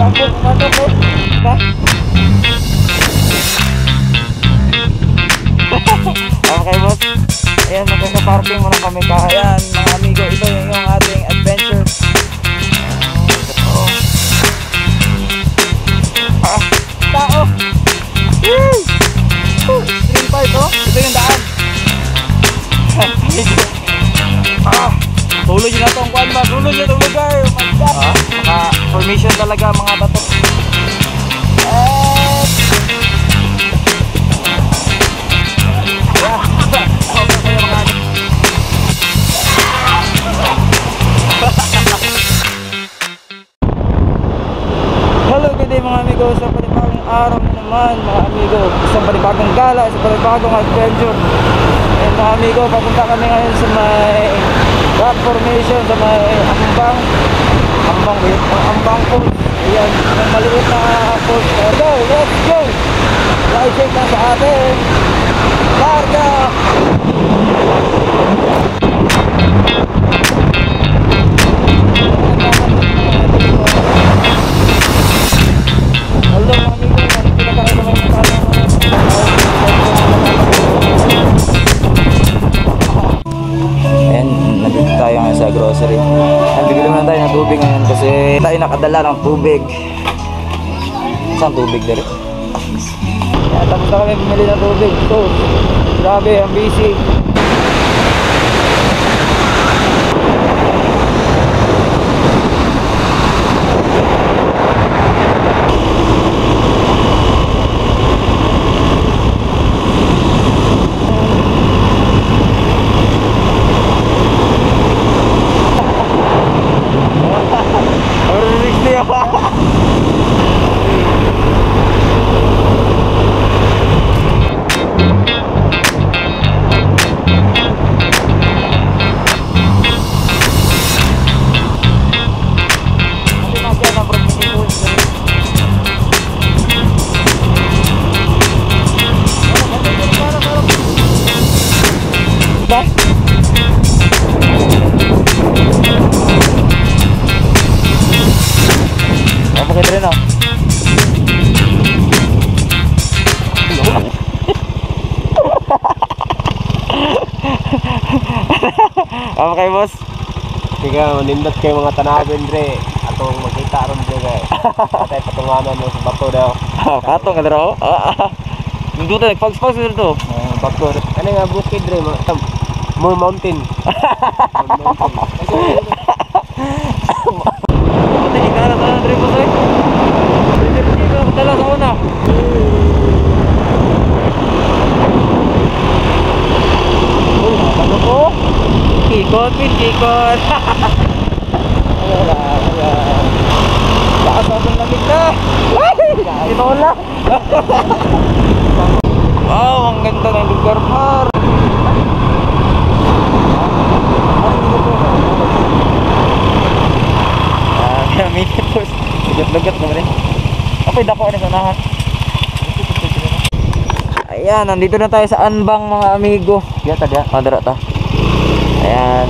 Sabog, manok eh. Diba? Okay boss. Ayan, magkaka-parking muna kami ayan mga amigo. Ito yung ating adventure. Tao. Stream pa ito. Ito yung daan. Tulog nyo na itong kuwan ba? Tulog nyo itong lugar. Formation talaga mga bato. Hello, good day mga amigo. Sa panibagong araw na naman mga amigo. Isang panibagong gala, isang panibagong adventure. And mga amigo, papunta kami ngayon sa may rock formation, sa may ambang post. Ayan, ang maliit na post. Let's go! Live check na sa atin. Larga! Hello mga amigo, nandito na tayo sa may and nandito tayo ngayon sa grocery. Bibili muna tayo ng tubig ngayon kasi tayo nakadala ng tubig. Saan tubig dito? Kaya tapos na kami bumili ng tubig. So, grabe, ang busy. Okay boss. Sige, manindot kayo mga tanawin dre. Atong makita ron dre kay. Atay patunganan mo sa bato daw. Patong ka dito. Dito tayo nagpags-pags dito. Bato. Kani nga bukid dre, more mountain. Pati ka na tayo dre boss eh. Hindi ka dala sa una. Ano po? Kikot, kikot. Lakas akong lamig na. Ito lang. Wow, ang ganda ng lugar par. Kami po. Lugat-lugat naman eh. Okay, dako na sa nahan. Ayan, nandito na tayo sa Anbang mga amigo. Diyan ta, diyan. Madara ta. Ayan.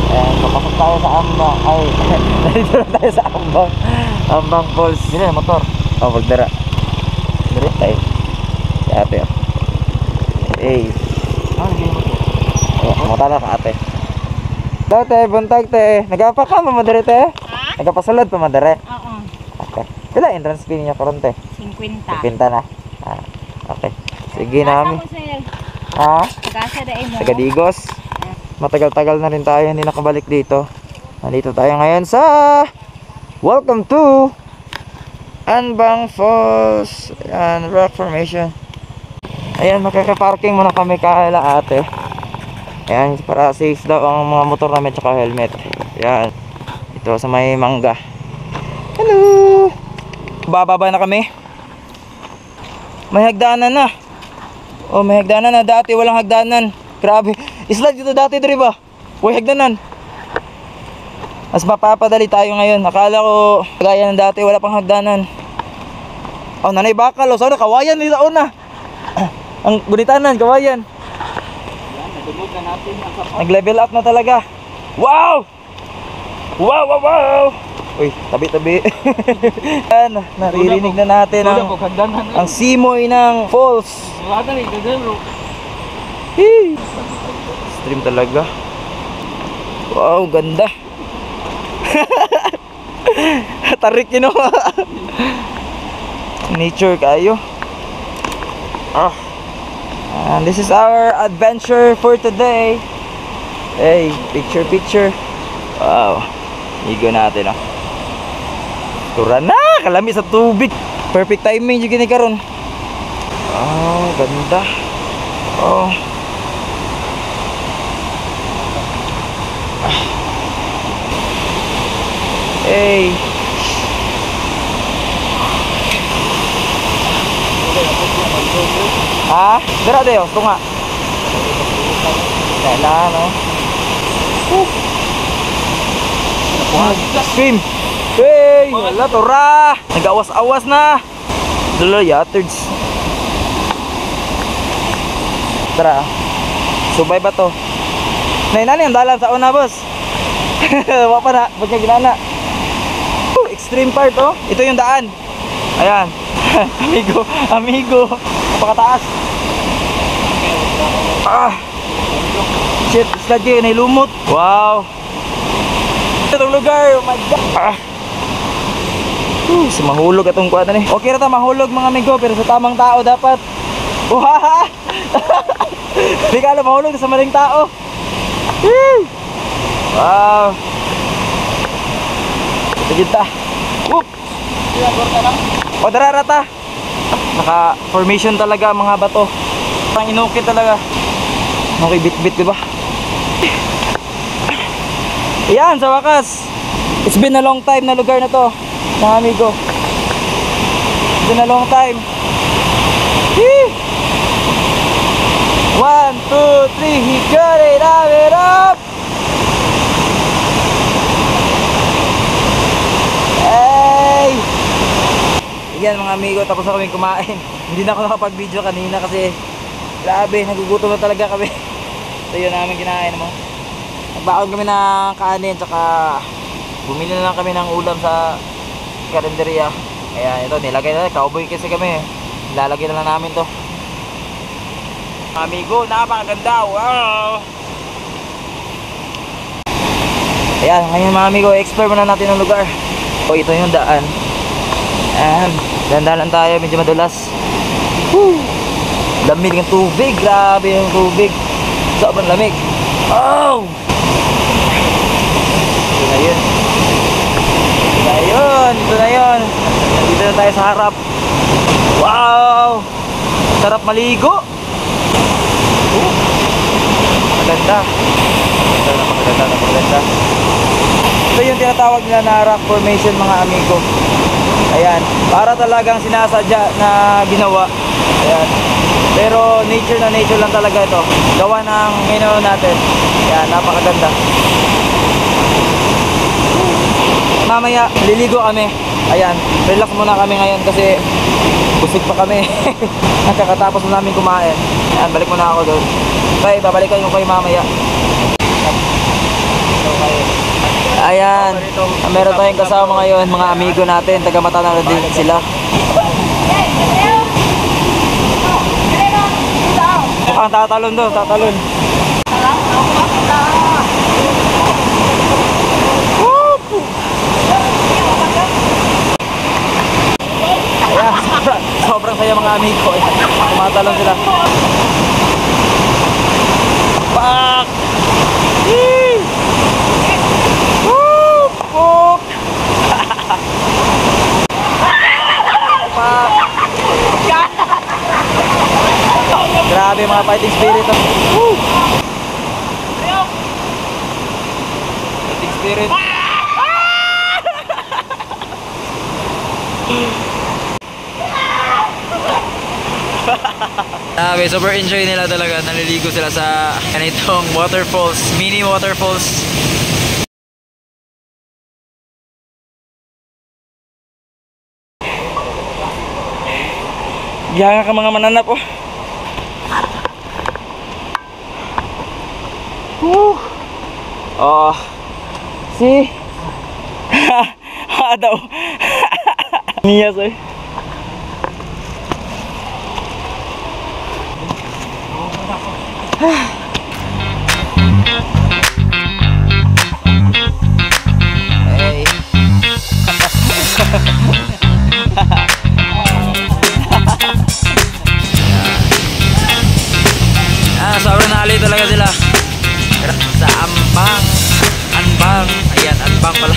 Ayan, papasok tayo sa Ambang. Ay, nandito na tayo sa Ambang. Ambang Falls. Sino yung motor? Oh, magdara. Dara tayo. Si ate. Hey. Hindi yung motor. Matala ka ate. Dati, buntag te. Nagapa ka mamadari te? Ha? Nagapasulod pa madari? Oo. Okay. Kailan entrance fee niya karon te? 50. 50 na. Ah, okay. Sige namin. Ha? Pagkasa dahil mo. Tagadigos. Matagal-tagal na rin tayo hindi nakabalik dito. Nandito tayo ngayon sa welcome to Anbang Falls and Rock Formation. Ayan, makaka-parking muna kami kaila ate. Ayan, para safe daw ang mga motor namin tsaka helmet. Ayan, ito sa may mangga. Hello. Bababa na kami. May hagdanan na. Oh, may hagdanan na. Dati walang hagdanan. Grabe. Slide dito dati, di ba? Uy, hagdanan. Mas mapapadali tayo ngayon. Akala ko gaya ng dati, wala pang hagdanan. Oh, nanay bakal. Oh, sana kawayan nila una. Ang gunitanan, kawayan. Nag-level up na talaga. Wow! Wow, wow, wow! Uy, tabi-tabi. Yan, naririnig na natin ang simoy ng falls. Hee. Stream talaga. Wow, ganda. Tarik yun, oh. Nature kayo. And this is our adventure for today. Hey, picture. Wow, ligo natin, oh. Tura na, kalami sa tubig. Perfect timing yung gini karon. Oh, ganda. Oh. Hey. Ha? Dara dayo, tunga. Kailan, no? Swim. Hey, wala tora. Nag-awas-awas na. Dalo yatards. Tara. Subay ba to? Nay nani ang dalan sa una, boss. Wa pa na, ba't niya ginana? Extreme part, oh. Ito yung daan. Ayan. Amigo. Napakataas. Shit, slide kayo, nailumot. Wow. Itong lugar, oh my god. Mahulog atong kuwata ni. Okay na ta mahulog mga amigo, pero sa tamang tao dapat. Wow. Hindi ka alam mahulog sa maling tao. Wow. Sige ta. Whoop. O dararata. Naka formation talaga ang mga bato. Parang inukit talaga. Okay, bit-bit diba? Ayan, sa wakas. It's been a long time na lugar na to, mga amigo. It's been a long time. Whee! 1, 2, 3, he got it up. Hey! Yan mga amigo, tapos na kami kumain. Hindi na ako nakapag-video kanina kasi grabe, nagugutom na talaga kami. Ito yun namin kinain mo. Nagbaon kami ng kanin, tsaka bumili na lang kami ng ulam sa karinderya. Ayan, ito nilagay na, cowboy kasi kami. Nilalagay na lang namin to. Amigo, napakaganda. Wow! Ayan, ngayon mga amigo, explore muna natin ang lugar. O, ito yung daan. Ayan, dandalan tayo, medyo madulas. Woo! Lamig ng tubig, grabe yung tubig. Sobrang lamig. Oh! Ito na yun. Ito na yun. Dito na tayo sa harap. Wow! Sarap maligo. Maganda. Napaganda. Ito yung tinatawag nila na rock formation mga amigo. Ayan, para talagang sinasadya na ginawa. Ayan. Pero nature na nature lang talaga ito. Gawa ng ginagawa natin. Ayan, napakaganda. Mamaya, liligo kami. Ayan, relax muna kami ngayon kasi busog pa kami. Nakakatapos na namin kumain. Ayan, balik muna ako doon. Okay, babalikan ko kayo mamaya. Ayan, meron tayong kasama ngayon, mga amigo natin, taga Matanaw din sila. Ang tatalon doon, tatalon. Ayan, sobrang saya mga amigo. Tumatalon sila. Pak! Grabe mga fighting spirit. Fighting spirit. Grabe, super enjoy nila talaga. Naliligo sila sa ganitong waterfalls, mini waterfalls. Diyan ka mga mananap, oh. Oh. See? Tama daw. Niyas eh. Hey. Sobrang nali talaga sila. Sa ambang. Anbang. Ayan, anbang pala.